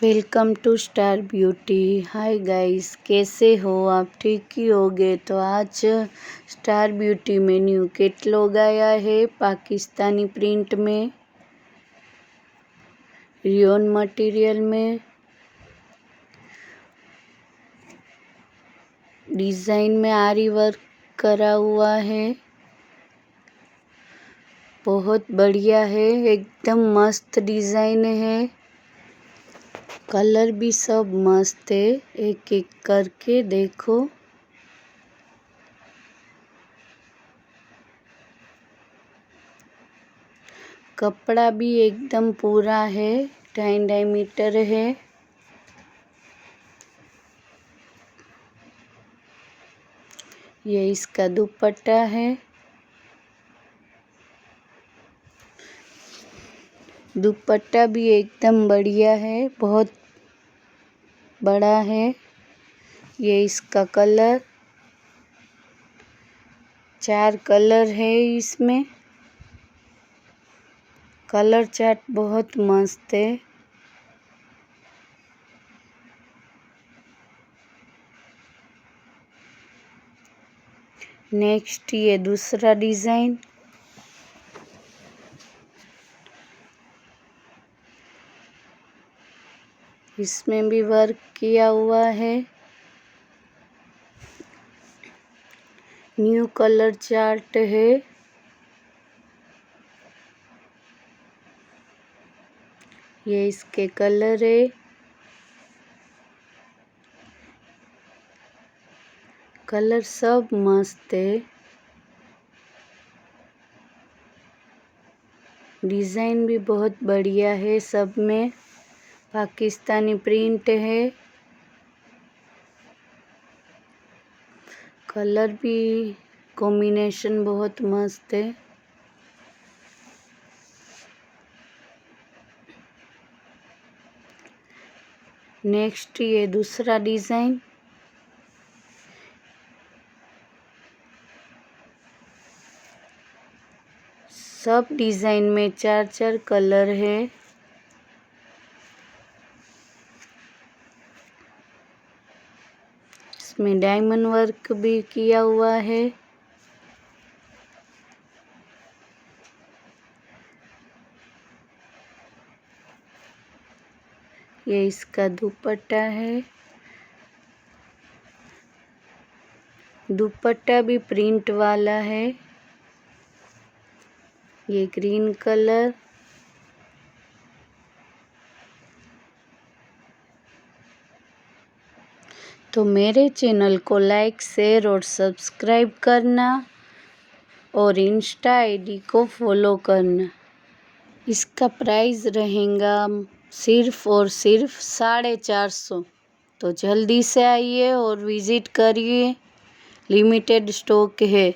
Welcome to Star Beauty. Hi guys, कैसे हो आप? ठीक ही होगे। तो आज स्टार ब्यूटी में न्यू कैटलॉग आया है पाकिस्तानी प्रिंट में, रियोन मटेरियल में, डिज़ाइन में आरी वर्क करा हुआ है। बहुत बढ़िया है, एकदम मस्त डिज़ाइन है। कलर भी सब मस्त है, एक एक करके देखो। कपड़ा भी एकदम पूरा है, 2.5 मीटर है। ये इसका दुपट्टा है। दुपट्टा भी एकदम बढ़िया है, बहुत बड़ा है। ये इसका कलर, 4 कलर है इसमें। कलर चार्ट बहुत मस्त है। नेक्स्ट ये दूसरा डिज़ाइन, इसमें भी वर्क किया हुआ है। न्यू कलर चार्ट है। ये इसके कलर है। कलर सब मस्त है। डिज़ाइन भी बहुत बढ़िया है, सब में पाकिस्तानी प्रिंट है। कलर भी कॉम्बिनेशन बहुत मस्त है। नेक्स्ट ये दूसरा डिज़ाइन, सब डिज़ाइन में 4 कलर है। इसमें डायमंड वर्क भी किया हुआ है। ये इसका दुपट्टा है। दुपट्टा भी प्रिंट वाला है। ये ग्रीन कलर। तो मेरे चैनल को लाइक, शेयर और सब्सक्राइब करना और इंस्टा आईडी को फॉलो करना। इसका प्राइस रहेगा सिर्फ और सिर्फ 450। तो जल्दी से आइए और विज़िट करिए, लिमिटेड स्टॉक है।